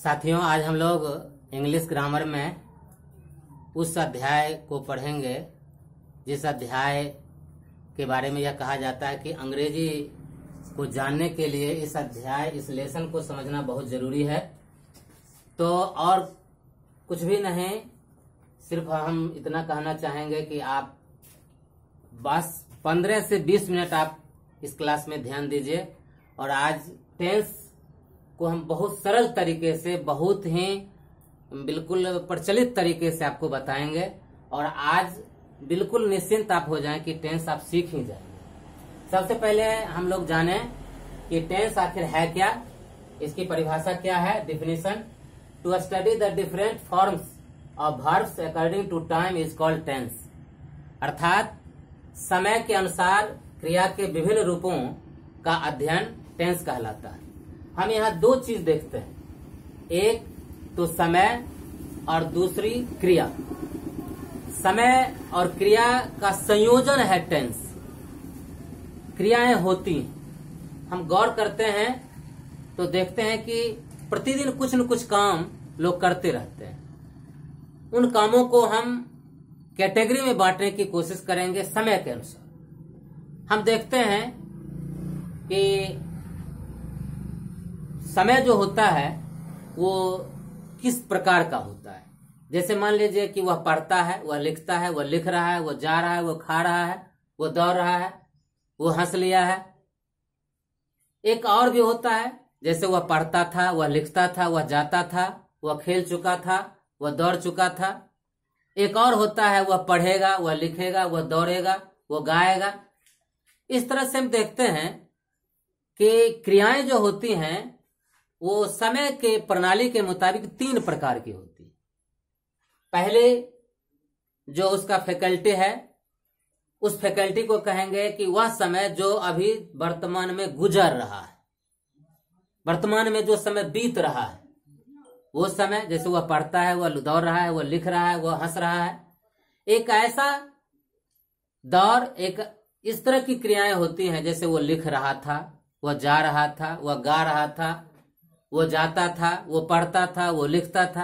साथियों, आज हम लोग इंग्लिश ग्रामर में उस अध्याय को पढ़ेंगे जिस अध्याय के बारे में यह कहा जाता है कि अंग्रेजी को जानने के लिए इस अध्याय इस लेसन को समझना बहुत जरूरी है। तो और कुछ भी नहीं, सिर्फ हम इतना कहना चाहेंगे कि आप बस 15 से 20 मिनट आप इस क्लास में ध्यान दीजिए। और आज टेंस को हम बहुत सरल तरीके से, बहुत ही बिल्कुल प्रचलित तरीके से आपको बताएंगे और आज बिल्कुल निश्चिंत आप हो जाएं कि टेंस आप सीख ही जाएंगे। सबसे पहले हम लोग जाने कि टेंस आखिर है क्या, इसकी परिभाषा क्या है। Definition: to study the different forms of verbs according to time is called tense. अर्थात समय के अनुसार क्रिया के विभिन्न रूपों का अध्ययन टेंस कहलाता है। हम यहाँ दो चीज देखते हैं, एक तो समय और दूसरी क्रिया। समय और क्रिया का संयोजन है टेंस। क्रियाएं होती हैं, हम गौर करते हैं तो देखते हैं कि प्रतिदिन कुछ न कुछ काम लोग करते रहते हैं। उन कामों को हम कैटेगरी में बांटने की कोशिश करेंगे समय के अनुसार। हम देखते हैं कि समय जो होता है वो किस प्रकार का होता है। जैसे मान लीजिए कि वह पढ़ता है, वह लिखता है, वह लिख रहा है, वह जा रहा है, वह खा रहा है, वह दौड़ रहा है, वह हंस लिया है। एक और भी होता है, जैसे वह पढ़ता था, वह लिखता था, वह जाता था, वह खेल चुका था, वह दौड़ चुका था। एक और होता है, वह पढ़ेगा, वह लिखेगा, वह दौड़ेगा, वह गाएगा। इस तरह से हम देखते हैं कि क्रियाएं जो होती हैं वो समय के प्रणाली के मुताबिक 3 प्रकार की होती है। पहले जो उसका फैकल्टी है, उस फैकल्टी को कहेंगे कि वह समय जो अभी वर्तमान में गुजर रहा है, वर्तमान में जो समय बीत रहा है, वो समय। जैसे वह पढ़ता है, वह दौड़ रहा है, वह लिख रहा है, वह हंस रहा है। एक ऐसा दौर, एक इस तरह की क्रियाएं होती हैं, जैसे वो लिख रहा था, वह जा रहा था, वह गा रहा था, वो जाता था, वो पढ़ता था, वो लिखता था।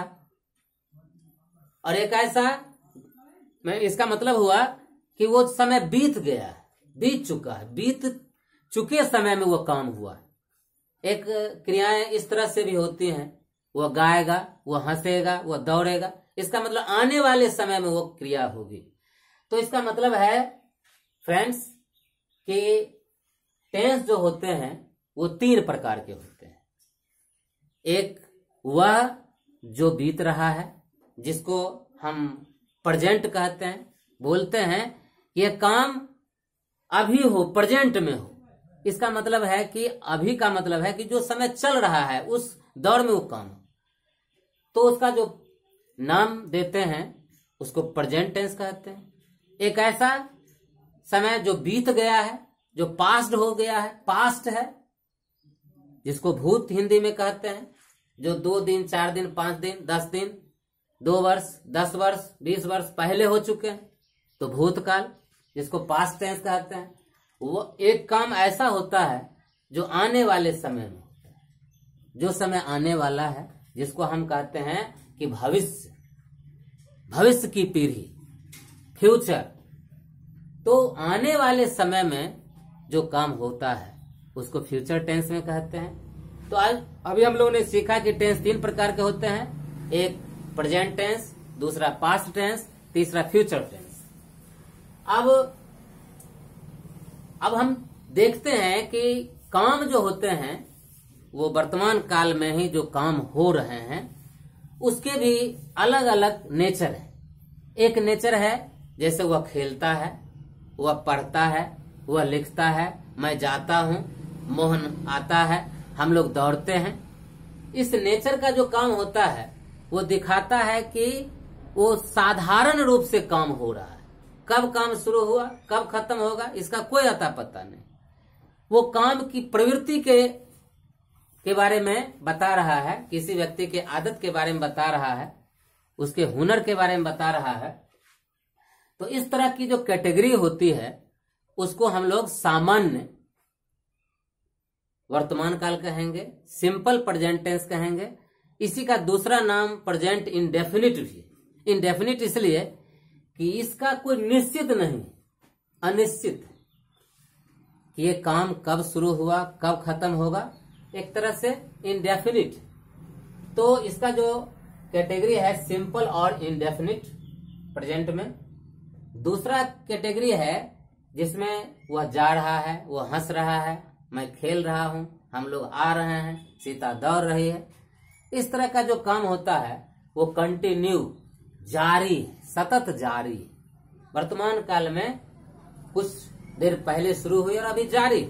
और एक ऐसा, मैं इसका मतलब हुआ कि वो समय बीत गया है, बीत चुका है, बीत चुके समय में वो काम हुआ है। एक क्रियाएं इस तरह से भी होती हैं, वह गाएगा, वह हंसेगा, वह दौड़ेगा। इसका मतलब आने वाले समय में वो क्रिया होगी। तो इसका मतलब है फ्रेंड्स कि टेंस जो होते हैं वो 3 प्रकार के होते हैं। एक वह जो बीत रहा है, जिसको हम प्रेजेंट कहते हैं, बोलते हैं यह काम अभी हो, प्रेजेंट में हो। इसका मतलब है कि अभी का मतलब है कि जो समय चल रहा है उस दौर में वो काम हो, तो उसका जो नाम देते हैं उसको प्रेजेंट टेंस कहते हैं। एक ऐसा समय जो बीत गया है, जो पास्ट हो गया है, पास्ट है, जिसको भूत हिंदी में कहते हैं, जो 2 दिन, 4 दिन, 5 दिन, 10 दिन, 2 वर्ष, 10 वर्ष, 20 वर्ष पहले हो चुके हैं, तो भूतकाल, जिसको पास्ट टेंस कहते हैं। वो एक काम ऐसा होता है जो आने वाले समय में होता है, जो समय आने वाला है, जिसको हम कहते हैं कि भविष्य, भविष्य की पीढ़ी, फ्यूचर। तो आने वाले समय में जो काम होता है उसको फ्यूचर टेंस में कहते हैं। तो आज अभी हम लोगों ने सीखा कि टेंस 3 प्रकार के होते हैं, एक प्रेजेंट टेंस, दूसरा पास्ट टेंस, तीसरा फ्यूचर टेंस। अब हम देखते हैं कि काम जो होते हैं वो वर्तमान काल में ही जो काम हो रहे हैं उसके भी अलग अलग नेचर है। एक नेचर है जैसे वह खेलता है, वह पढ़ता है, वह लिखता है, मैं जाता हूं, मोहन आता है, हम लोग दौड़ते हैं। इस नेचर का जो काम होता है वो दिखाता है कि वो साधारण रूप से काम हो रहा है। कब काम शुरू हुआ, कब खत्म होगा, इसका कोई अता पता नहीं। वो काम की प्रवृत्ति के बारे में बता रहा है, किसी व्यक्ति के आदत के बारे में बता रहा है, उसके हुनर के बारे में बता रहा है। तो इस तरह की जो कैटेगरी होती है उसको हम लोग सामान्य वर्तमान काल कहेंगे, सिंपल प्रेजेंट टेंस कहेंगे। इसी का दूसरा नाम प्रेजेंट इंडेफिनिट भी। इंडेफिनिट इसलिए कि इसका कोई निश्चित नहीं, अनिश्चित, कि ये काम कब शुरू हुआ कब खत्म होगा, एक तरह से इंडेफिनिट। तो इसका जो कैटेगरी है सिंपल और इंडेफिनिट प्रेजेंट में। दूसरा कैटेगरी है जिसमें वह जा रहा है, वह हंस रहा है, मैं खेल रहा हूं, हम लोग आ रहे हैं, सीता दौड़ रही है। इस तरह का जो काम होता है वो कंटिन्यू, जारी, सतत जारी। वर्तमान काल में कुछ देर पहले शुरू हुई और अभी जारी।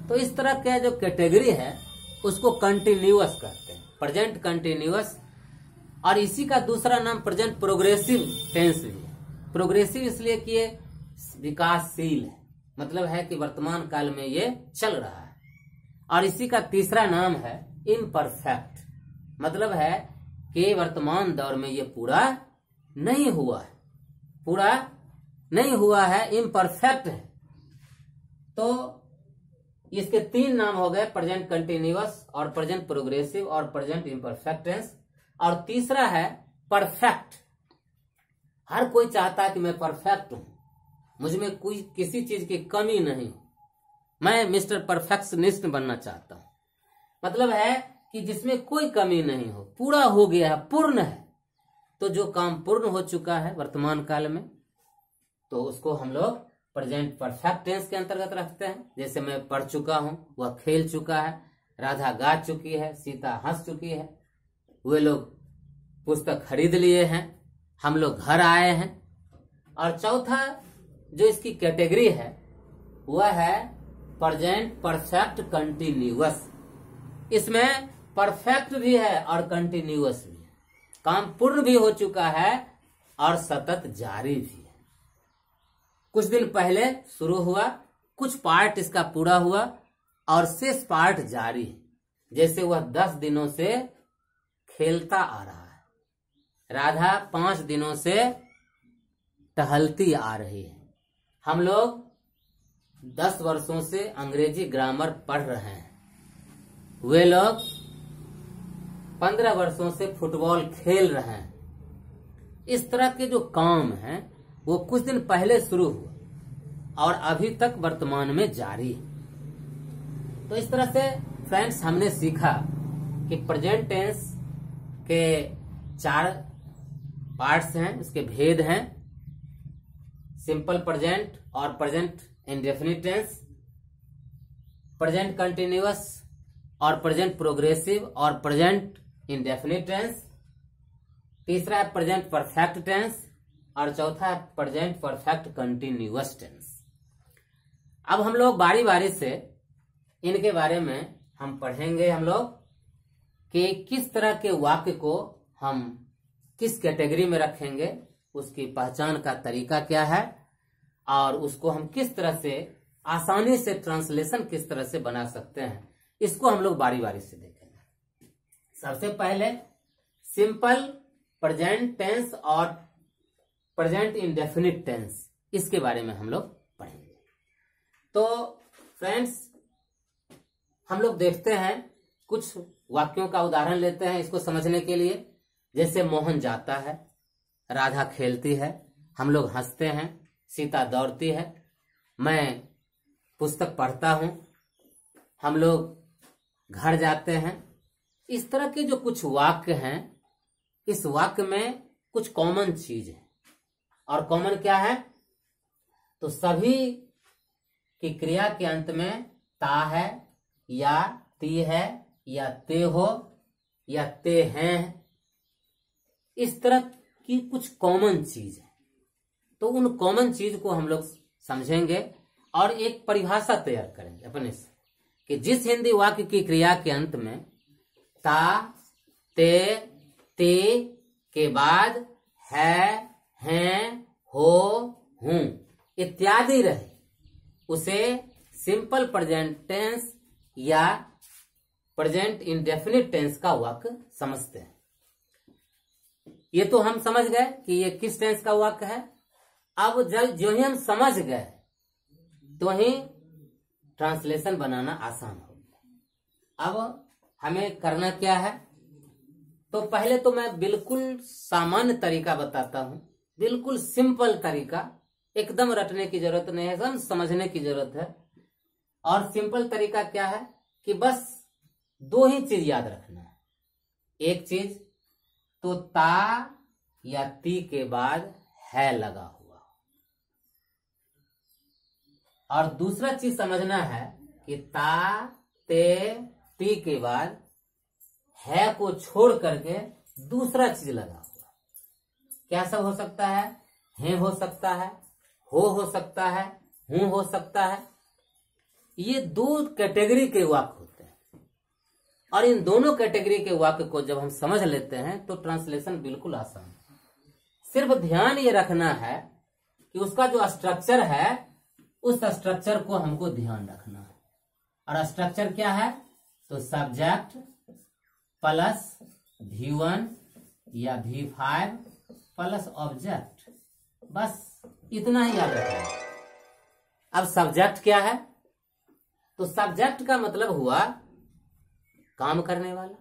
तो इस तरह का जो कैटेगरी है उसको कंटिन्यूअस कहते हैं, प्रेजेंट कंटिन्यूअस। और इसी का दूसरा नाम प्रेजेंट प्रोग्रेसिव टेंस भी है। प्रोग्रेसिव इसलिए कि ये विकासशील है, मतलब है कि वर्तमान काल में ये चल रहा है। और इसी का तीसरा नाम है इम्परफेक्ट, मतलब है कि वर्तमान दौर में ये पूरा नहीं हुआ है, पूरा नहीं हुआ है, इम्परफेक्ट है। तो इसके तीन नाम हो गए, प्रेजेंट कंटिन्यूअस और प्रेजेंट प्रोग्रेसिव और प्रेजेंट इम्परफेक्ट टेंस। और तीसरा है परफेक्ट। हर कोई चाहता है कि मैं परफेक्ट हूं, मुझ में कोई किसी चीज की कमी नहीं, मैं मिस्टर परफेक्शनिस्ट बनना चाहता हूं। मतलब है कि जिसमें कोई कमी नहीं हो, पूरा हो गया है, पूर्ण है। तो जो काम पूर्ण हो चुका है वर्तमान काल में, तो उसको हम लोग प्रेजेंट परफेक्ट टेंस के अंतर्गत रखते हैं। जैसे मैं पढ़ चुका हूं, वह खेल चुका है, राधा गा चुकी है, सीता हंस चुकी है, वे लोग पुस्तक खरीद लिए हैं, हम लोग घर आए हैं। और चौथा जो इसकी कैटेगरी है वह है प्रेजेंट परफेक्ट कंटिन्यूअस। इसमें परफेक्ट भी है और कंटिन्यूअस भी है, काम पूर्ण भी हो चुका है और सतत जारी भी है। कुछ दिन पहले शुरू हुआ, कुछ पार्ट इसका पूरा हुआ और शेष पार्ट जारी है। जैसे वह 10 दिनों से खेलता आ रहा है, राधा 5 दिनों से टहलती आ रही है, हम लोग 10 वर्षों से अंग्रेजी ग्रामर पढ़ रहे हैं, वे लोग 15 वर्षों से फुटबॉल खेल रहे हैं। इस तरह के जो काम हैं वो कुछ दिन पहले शुरू हुआ और अभी तक वर्तमान में जारी है। तो इस तरह से फ्रेंड्स हमने सीखा कि प्रेजेंट टेंस के 4 पार्ट्स हैं, उसके भेद हैं, सिंपल प्रेजेंट और present indefinite tense, present continuous और प्रेजेंट प्रोग्रेसिव और प्रेजेंट इंडेफिनिट टेंस, तीसरा है प्रेजेंट परफेक्ट टेंस और चौथा है प्रेजेंट परफेक्ट कंटिन्यूअस टेंस। अब हम लोग बारी बारी से इनके बारे में हम पढ़ेंगे, हम लोग कि किस तरह के वाक्य को हम किस कैटेगरी में रखेंगे, उसकी पहचान का तरीका क्या है और उसको हम किस तरह से आसानी से ट्रांसलेशन किस तरह से बना सकते हैं, इसको हम लोग बारी बारी से देखेंगे। सबसे पहले सिंपल प्रेजेंट टेंस और प्रेजेंट इंडेफिनिट टेंस, इसके बारे में हम लोग पढ़ेंगे। तो फ्रेंड्स हम लोग देखते हैं, कुछ वाक्यों का उदाहरण लेते हैं इसको समझने के लिए। जैसे मोहन जाता है, राधा खेलती है, हम लोग हंसते हैं, सीता दौड़ती है, मैं पुस्तक पढ़ता हूं, हम लोग घर जाते हैं। इस तरह के जो कुछ वाक्य हैं, इस वाक्य में कुछ कॉमन चीज है। और कॉमन क्या है? तो सभी की क्रिया के अंत में ता है या ती है या ते हो या ते हैं, इस तरह की कुछ कॉमन चीज है। तो उन कॉमन चीज को हम लोग समझेंगे और एक परिभाषा तैयार करेंगे अपने से कि जिस हिंदी वाक्य की क्रिया के अंत में ता, ते, ते के बाद है, हैं, हो, हूं इत्यादि रहे, उसे सिंपल प्रेजेंट टेंस या प्रेजेंट इंडेफिनिट टेंस का वाक्य समझते हैं। ये तो हम समझ गए कि ये किस टेंस का वाक्य है। अब जो ही हम समझ गए तो ही ट्रांसलेशन बनाना आसान हो गया। अब हमें करना क्या है तो पहले तो मैं बिल्कुल सामान्य तरीका बताता हूं, बिल्कुल सिंपल तरीका, एकदम रटने की जरूरत नहीं है, एकदम समझने की जरूरत है। और सिंपल तरीका क्या है कि बस दो ही चीज याद रखना है। एक चीज तो ता या ती के बाद है लगा हुआ, और दूसरा चीज समझना है कि ता ते ती के बाद है को छोड़ करके दूसरा चीज लगा हुआ। क्या सब हो सकता है? है हो सकता है, हो सकता है, हूं हो सकता है। ये दो कैटेगरी के वाक्य होते हैं, और इन दोनों कैटेगरी के वाक्य को जब हम समझ लेते हैं तो ट्रांसलेशन बिल्कुल आसान है। सिर्फ ध्यान ये रखना है कि उसका जो स्ट्रक्चर है उस स्ट्रक्चर को हमको ध्यान रखना है। और स्ट्रक्चर क्या है? तो सब्जेक्ट प्लस V1 या V5 प्लस ऑब्जेक्ट, बस इतना ही याद रखना। अब सब्जेक्ट क्या है? तो सब्जेक्ट का मतलब हुआ काम करने वाला।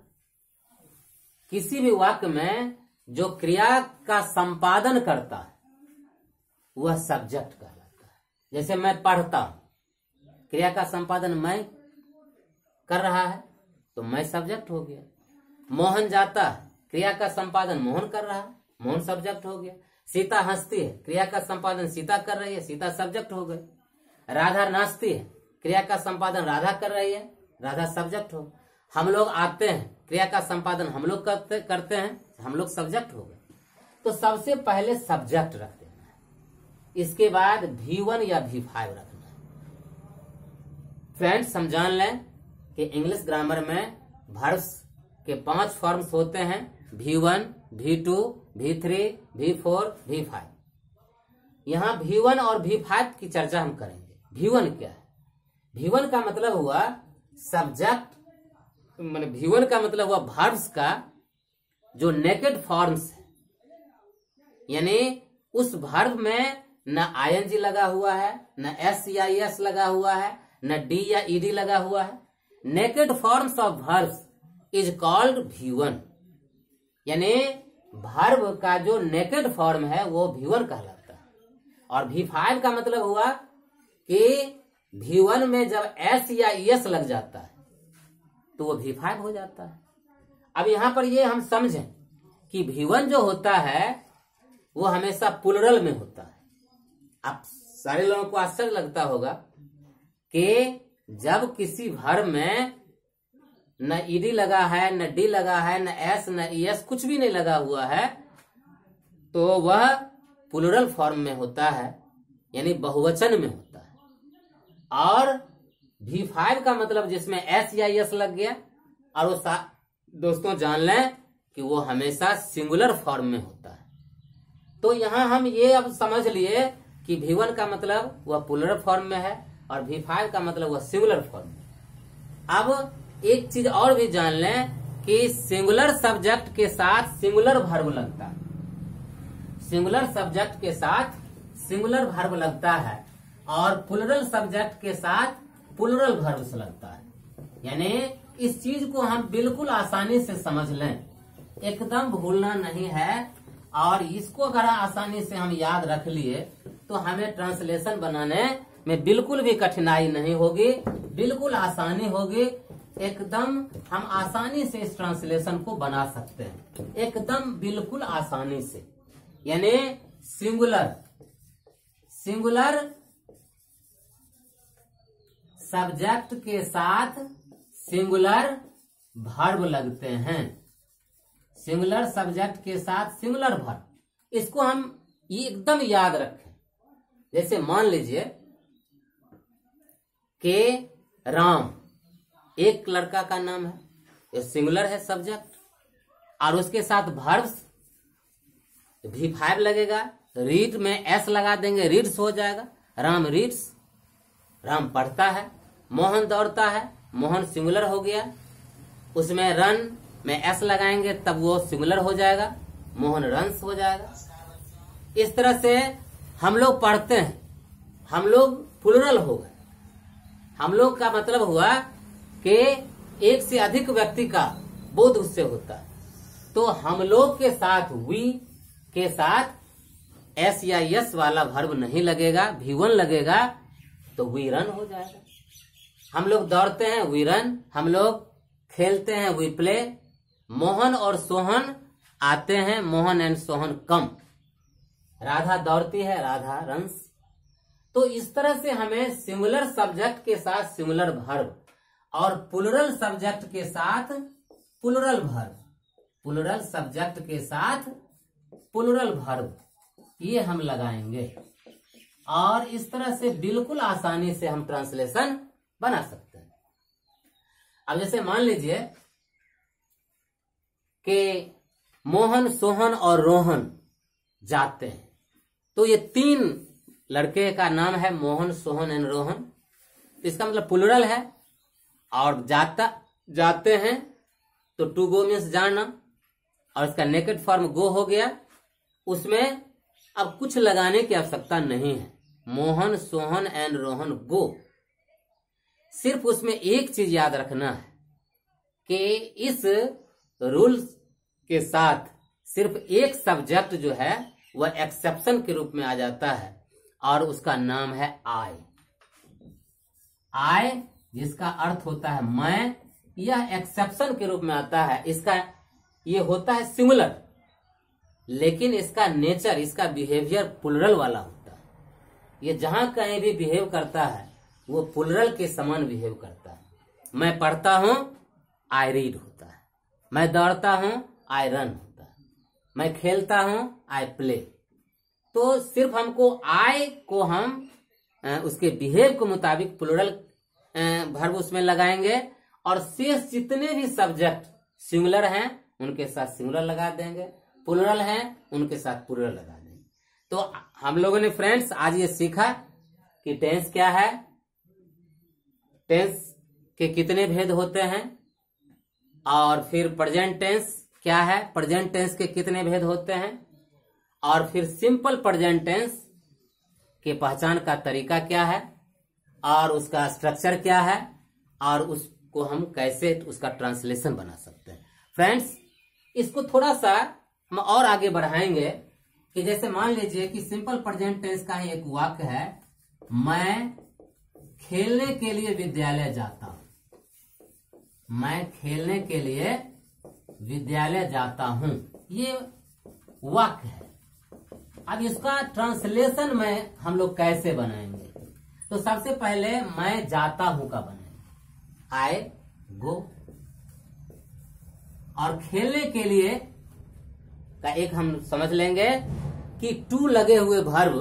किसी भी वाक्य में जो क्रिया का संपादन करता है वह सब्जेक्ट कहलाता है। जैसे मैं पढ़ता हूं, क्रिया का संपादन मैं कर रहा है तो मैं सब्जेक्ट हो गया। मोहन जाता है, क्रिया का संपादन मोहन कर रहा है, मोहन सब्जेक्ट हो गया। सीता हंसती है, क्रिया का संपादन सीता कर रही है, सीता सब्जेक्ट हो गई। राधा नाचती है, क्रिया का संपादन राधा कर रही है, राधा सब्जेक्ट हो। हम लोग आते हैं, क्रिया का संपादन हम लोग करते हैं, हम लोग सब्जेक्ट हो गए। तो सबसे पहले सब्जेक्ट रख देना है, इसके बाद V1 या V5 रखना है। फ्रेंड्स, हम जान लें कि इंग्लिश ग्रामर में वर्ब्स के 5 फॉर्म्स होते हैं, V1, V2, V3, V4, V5। यहां V1 और V5 की चर्चा हम करेंगे। V1 क्या है? V1 का मतलब हुआ सब्जेक्ट, माने V1 का मतलब हुआ वर्ब्स का जो नेकेड फॉर्म्स है, यानी उस वर्ब में न ing लगा हुआ है, न s या es लगा हुआ है, न d या ed लगा हुआ है। Naked forms of verbs is called V1, यानी वर्ब का जो नेकेड फॉर्म है वो V1 कहलाता है। और V5 का मतलब हुआ कि V1 में जब s या es लग जाता है तो वो V5 हो जाता है। अब यहां पर ये हम समझें कि V1 जो होता है वो हमेशा प्लुरल में होता है। अब सारे लोगों को आश्चर्य लगता होगा कि जब किसी वर्ब में न ed लगा है, न d लगा है, न s न es, कुछ भी नहीं लगा हुआ है, तो वह प्लुरल फॉर्म में होता है, यानी बहुवचन में होता है। और V5 का मतलब जिसमें s या es लग गया, और वो दोस्तों जान लें कि वो हमेशा सिंगुलर फॉर्म में होता है। तो यहां हम ये अब समझ लिए कि V1 का मतलब वह प्लुरल फॉर्म में है और V5 का मतलब वह सिंगुलर फॉर्म में। अब एक चीज और भी जान लें कि सिंगुलर सब्जेक्ट के साथ सिंगुलर वर्ब लगता है। सिंगुलर सब्जेक्ट के साथ सिंगुलर वर्ब लगता है और प्लुरल सब्जेक्ट के साथ प्लुरल वर्ब लगता है। यानी इस चीज को हम बिल्कुल आसानी से समझ लें, एकदम भूलना नहीं है। और इसको अगर आसानी से हम याद रख लिए तो हमें ट्रांसलेशन बनाने में बिल्कुल भी कठिनाई नहीं होगी, बिल्कुल आसानी होगी। एकदम हम आसानी से इस ट्रांसलेशन को बना सकते हैं, एकदम बिल्कुल आसानी से। यानी सिंगुलर सब्जेक्ट के साथ सिंगुलर वर्ब लगते हैं। सिंगुलर सब्जेक्ट के साथ सिंगुलर वर्ब, इसको हम ये एकदम याद रखें। जैसे मान लीजिए कि राम एक लड़का का नाम है, ये सिंगुलर है सब्जेक्ट, और उसके साथ वर्ब्स V5 लगेगा। रीड में s लगा देंगे, रीड्स हो जाएगा। राम रीड्स, राम पढ़ता है। मोहन दौड़ता है, मोहन सिंगुलर हो गया। उसमें रन में s लगाएंगे तब वो सिंगुलर हो जाएगा, मोहन रन्स हो जाएगा। इस तरह से हम लोग पढ़ते हैं, हम लोग प्लुरल हो गए। हम लोग का मतलब हुआ कि एक से अधिक व्यक्ति का बोध उससे होता है। तो हम लोग के साथ वी के साथ एस या यस वाला वर्ब नहीं लगेगा, V1 लगेगा, तो वी रन हो जाएगा। हम लोग दौड़ते हैं, वी रन। हम लोग खेलते हैं, वी प्ले। मोहन और सोहन आते हैं, मोहन एंड सोहन कम। राधा दौड़ती है, राधा रन्स। तो इस तरह से हमें सिंगुलर सब्जेक्ट के साथ सिंगुलर वर्ब और प्लुरल सब्जेक्ट के साथ प्लुरल वर्ब, प्लुरल सब्जेक्ट के साथ प्लुरल वर्ब, ये हम लगाएंगे और इस तरह से बिल्कुल आसानी से हम ट्रांसलेशन बना सकते हैं। अब जैसे मान लीजिए कि मोहन, सोहन और रोहन जाते हैं, तो ये 3 लड़के का नाम है मोहन, सोहन एंड रोहन। इसका मतलब प्लुरल है। और जाते हैं तो टू गो मीन्स जाना, और इसका नेकेड फॉर्म गो हो गया। उसमें अब कुछ लगाने की आवश्यकता नहीं है। मोहन, सोहन एंड रोहन गो। सिर्फ उसमें एक चीज याद रखना है कि इस रूल के साथ सिर्फ एक सब्जेक्ट जो है वह एक्सेप्शन के रूप में आ जाता है और उसका नाम है आई। आई जिसका अर्थ होता है मैं, यह एक्सेप्शन के रूप में आता है। इसका ये होता है सिंगुलर, लेकिन इसका नेचर, इसका बिहेवियर प्लुरल वाला होता है। ये जहां कहीं भी बिहेव करता है वो प्लुरल के समान बिहेव करता है। मैं पढ़ता हूं, आई रीड होता है। मैं दौड़ता हूं, आई रन होता है। मैं खेलता हूं, आई प्ले। तो सिर्फ हमको आई को हम उसके बिहेव के मुताबिक प्लुरल वर्ब उसमें लगाएंगे और शेष जितने भी सब्जेक्ट सिंगुलर हैं उनके साथ सिंगुलर लगा देंगे, प्लुरल हैं उनके साथ प्लुरल लगा देंगे। तो हम लोगों ने फ्रेंड्स आज ये सीखा कि टेंस क्या है, टेंस के कितने भेद होते हैं, और फिर प्रेजेंट टेंस क्या है, प्रेजेंट टेंस के कितने भेद होते हैं, और फिर सिंपल प्रेजेंट टेंस के पहचान का तरीका क्या है और उसका स्ट्रक्चर क्या है और उसको हम कैसे उसका ट्रांसलेशन बना सकते हैं। फ्रेंड्स, इसको थोड़ा सा हम और आगे बढ़ाएंगे कि जैसे मान लीजिए कि सिंपल प्रेजेंट टेंस का ही एक वाक्य है, मैं खेलने के लिए विद्यालय जाता हूं। मैं खेलने के लिए विद्यालय जाता हूं, ये वाक्य है। अब इसका ट्रांसलेशन में हम लोग कैसे बनाएंगे? तो सबसे पहले मैं जाता हूं का बनाएंगे, आई गो। और खेलने के लिए का एक हम समझ लेंगे कि टू लगे हुए वर्ब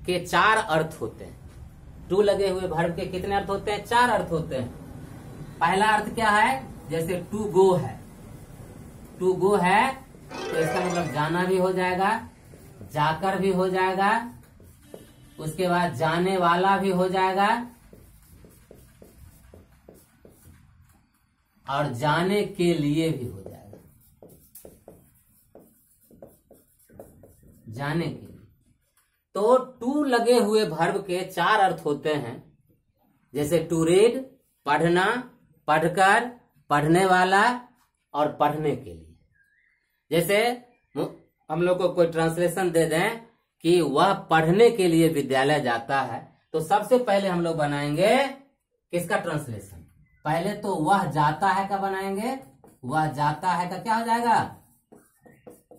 के 4 अर्थ होते हैं। टू लगे हुए वर्ब के कितने अर्थ होते हैं? 4 अर्थ होते हैं। पहला अर्थ क्या है? जैसे टू गो है, टू गो है तो इसका मतलब जाना भी हो जाएगा, जाकर भी हो जाएगा, उसके बाद जाने वाला भी हो जाएगा और जाने के लिए भी हो जाएगा, जाने के लिए। तो टू लगे हुए वर्ब के 4 अर्थ होते हैं, जैसे टू रीड पढ़ना, पढ़कर, पढ़ने वाला और पढ़ने के लिए। जैसे हम लोग को कोई ट्रांसलेशन दे दें कि वह पढ़ने के लिए विद्यालय जाता है, तो सबसे पहले हम लोग बनाएंगे किसका ट्रांसलेशन? पहले तो वह जाता है का बनाएंगे, वह जाता है का क्या हो जाएगा?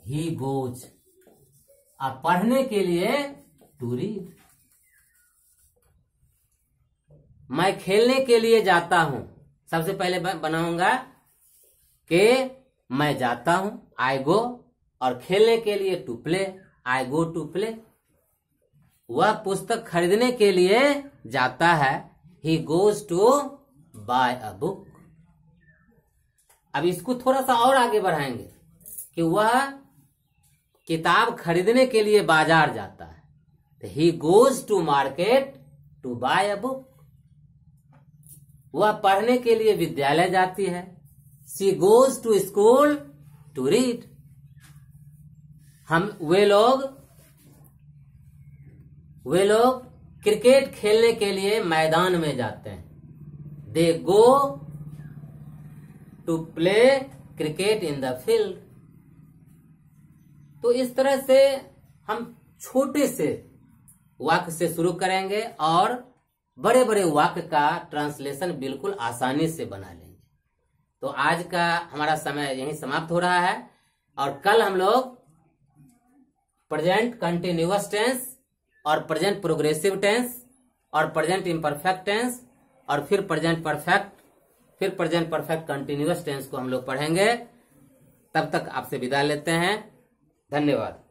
He goes. अब पढ़ने के लिए टू रीड। मैं खेलने के लिए जाता हूं, सबसे पहले बनाऊंगा कि मैं जाता हूं, आई गो, और खेलने के लिए to play, I go to play. वह पुस्तक खरीदने के लिए जाता है, he goes to buy a book. अब इसको थोड़ा सा और आगे बढ़ाएंगे कि वह किताब खरीदने के लिए बाजार जाता है, तो he goes to market to buy a book. वह पढ़ने के लिए विद्यालय जाती है, she goes to school to read. वे लोग क्रिकेट खेलने के लिए मैदान में जाते हैं, they go to play cricket in the field. तो इस तरह से हम छोटे से वाक्य से शुरू करेंगे और बड़े बड़े वाक्य का ट्रांसलेशन बिल्कुल आसानी से बना लेंगे। तो आज का हमारा समय यहीं समाप्त हो रहा है और कल हम लोग प्रेजेंट कंटिन्यूअस टेंस और प्रेजेंट प्रोग्रेसिव टेंस और प्रेजेंट इम्परफेक्ट टेंस और फिर प्रेजेंट परफेक्ट, फिर प्रेजेंट परफेक्ट कंटिन्यूअस टेंस को हम लोग पढ़ेंगे। तब तक आपसे विदा लेते हैं। धन्यवाद।